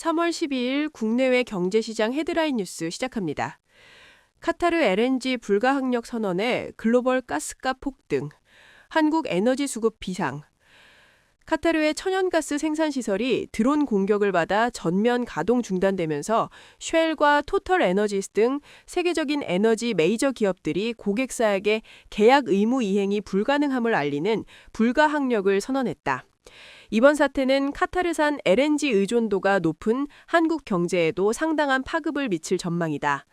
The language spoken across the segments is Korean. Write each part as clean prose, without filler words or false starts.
3월 12일 국내외 경제시장 헤드라인 뉴스 시작합니다. 카타르 LNG 불가항력 선언에 글로벌 가스값 폭등, 한국 에너지 수급 비상. 카타르의 천연가스 생산시설이 드론 공격을 받아 전면 가동 중단되면서 쉘과 토털 에너지스 등 세계적인 에너지 메이저 기업들이 고객사에게 계약 의무 이행이 불가능함을 알리는 불가항력을 선언했다. 이번 사태는 카타르산 LNG 의존도가 높은 한국 경제에도 상당한 파급을 미칠 전망이다.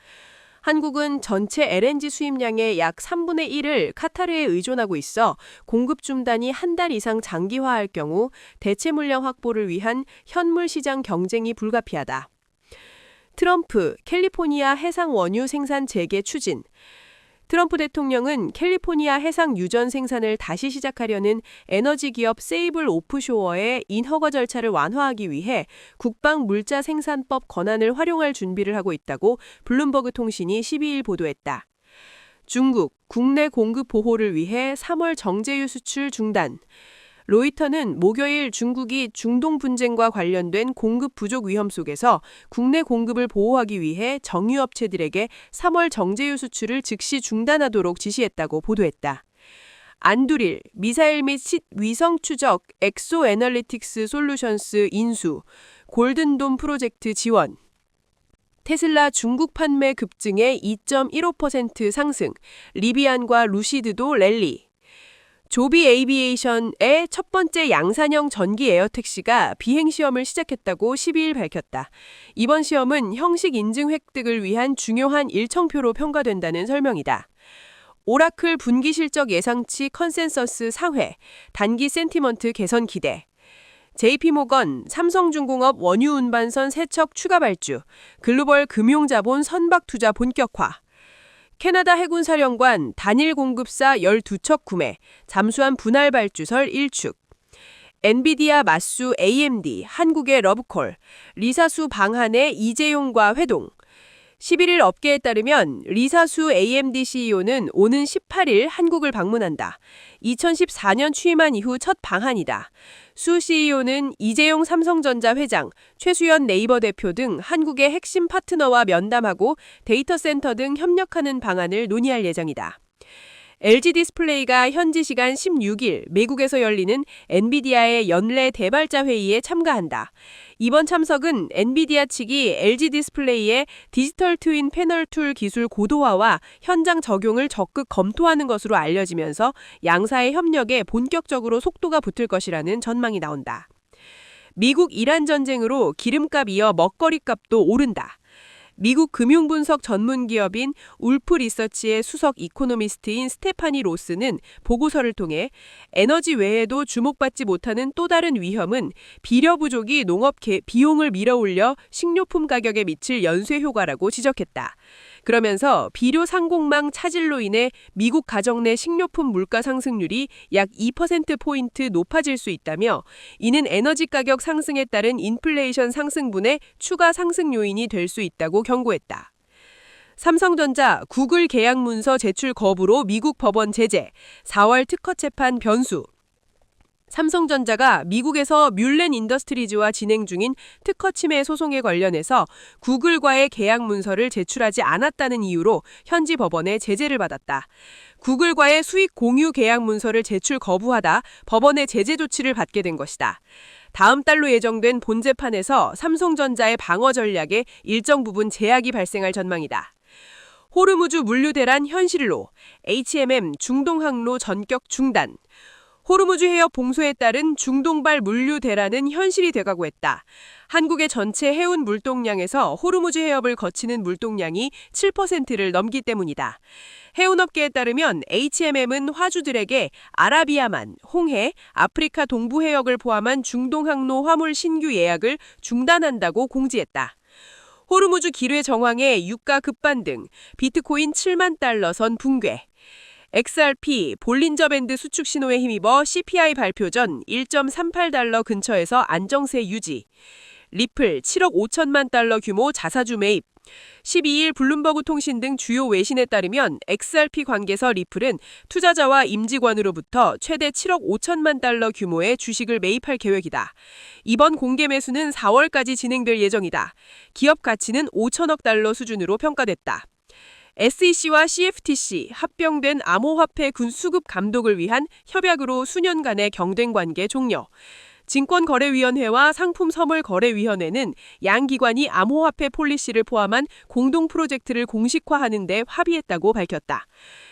한국은 전체 LNG 수입량의 약 3분의 1을 카타르에 의존하고 있어 공급 중단이 한 달 이상 장기화할 경우 대체 물량 확보를 위한 현물 시장 경쟁이 불가피하다. 트럼프, 캘리포니아 해상 원유 생산 재개 추진. 트럼프 대통령은 캘리포니아 해상 유전 생산을 다시 시작하려는 에너지 기업 세이블 오프쇼어의 인허가 절차를 완화하기 위해 국방 물자 생산법 권한을 활용할 준비를 하고 있다고 블룸버그 통신이 12일 보도했다. 중국, 국내 공급 보호를 위해 3월 정제유 수출 중단. 로이터는 목요일 중국이 중동 분쟁과 관련된 공급 부족 위험 속에서 국내 공급을 보호하기 위해 정유업체들에게 3월 정제유 수출을 즉시 중단하도록 지시했다고 보도했다. 안두릴, 미사일 및 위성 추적 엑소 애널리틱스 솔루션스 인수, 골든돔 프로젝트 지원. 테슬라 중국 판매 급증에 2.15% 상승, 리비안과 루시드도 랠리. 조비 에이비에이션의 첫 번째 양산형 전기 에어택시가 비행시험을 시작했다고 12일 밝혔다. 이번 시험은 형식 인증 획득을 위한 중요한 일정표로 평가된다는 설명이다. 오라클 분기 실적 예상치 컨센서스 상회, 단기 센티먼트 개선 기대. JP모건, 삼성중공업 원유 운반선 세척 추가 발주, 글로벌 금융자본 선박 투자 본격화. 캐나다 해군사령관 단일 공급사 12척 구매, 잠수함 분할 발주설 1축. 엔비디아 맞수 AMD, 한국의 러브콜, 리사수 방한의 이재용과 회동. 11일 업계에 따르면 리사수 AMD CEO는 오는 18일 한국을 방문한다. 2014년 취임한 이후 첫 방한이다. 수 CEO는 이재용 삼성전자 회장, 최수연 네이버 대표 등 한국의 핵심 파트너와 면담하고 데이터 센터 등 협력하는 방안을 논의할 예정이다. LG 디스플레이가 현지 시간 16일 미국에서 열리는 엔비디아의 연례 대발자 회의에 참가한다. 이번 참석은 엔비디아 측이 LG 디스플레이의 디지털 트윈 패널 툴 기술 고도화와 현장 적용을 적극 검토하는 것으로 알려지면서 양사의 협력에 본격적으로 속도가 붙을 것이라는 전망이 나온다. 미국 이란 전쟁으로 기름값 이어 먹거리값도 오른다. 미국 금융분석 전문기업인 울프 리서치의 수석 이코노미스트인 스테파니 로스는 보고서를 통해 에너지 외에도 주목받지 못하는 또 다른 위험은 비료 부족이 농업 비용을 밀어올려 식료품 가격에 미칠 연쇄 효과라고 지적했다. 그러면서 비료 상공망 차질로 인해 미국 가정 내 식료품 물가 상승률이 약 2%포인트 높아질 수 있다며 이는 에너지 가격 상승에 따른 인플레이션 상승분의 추가 상승 요인이 될 수 있다고 경고했다. 삼성전자 구글 계약 문서 제출 거부로 미국 법원 제재, 4월 특허 재판 변수. 삼성전자가 미국에서 뮬렌 인더스트리즈와 진행 중인 특허 침해 소송에 관련해서 구글과의 계약 문서를 제출하지 않았다는 이유로 현지 법원의 제재를 받았다. 구글과의 수익 공유 계약 문서를 제출 거부하다 법원의 제재 조치를 받게 된 것이다. 다음 달로 예정된 본재판에서 삼성전자의 방어 전략에 일정 부분 제약이 발생할 전망이다. 호르무즈 물류 대란 현실로, HMM 중동 항로 전격 중단. 호르무즈 해협 봉쇄에 따른 중동발 물류 대란은 현실이 돼가고 있다. 한국의 전체 해운 물동량에서 호르무즈 해협을 거치는 물동량이 7%를 넘기 때문이다. 해운업계에 따르면 HMM은 화주들에게 아라비아만, 홍해, 아프리카 동부 해역을 포함한 중동 항로 화물 신규 예약을 중단한다고 공지했다. 호르무즈 기뢰 정황에 유가 급반등, 비트코인 7만 달러 선 붕괴. XRP, 볼린저 밴드 수축 신호에 힘입어 CPI 발표 전 1.38달러 근처에서 안정세 유지. 리플 7억 5천만 달러 규모 자사주 매입. 12일 블룸버그 통신 등 주요 외신에 따르면 XRP 관계서 리플은 투자자와 임직원으로부터 최대 7억 5천만 달러 규모의 주식을 매입할 계획이다. 이번 공개 매수는 4월까지 진행될 예정이다. 기업 가치는 5천억 달러 수준으로 평가됐다. SEC와 CFTC 합병된 암호화폐 군 수급 감독을 위한 협약으로 수년간의 경쟁 관계 종료. 증권거래위원회와 상품선물거래위원회는 양 기관이 암호화폐 폴리시를 포함한 공동 프로젝트를 공식화하는 데 합의했다고 밝혔다.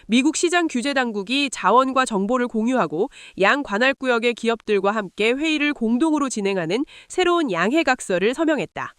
미국 시장 규제 당국이 자원과 정보를 공유하고 양 관할구역의 기업들과 함께 회의를 공동으로 진행하는 새로운 양해각서를 서명했다.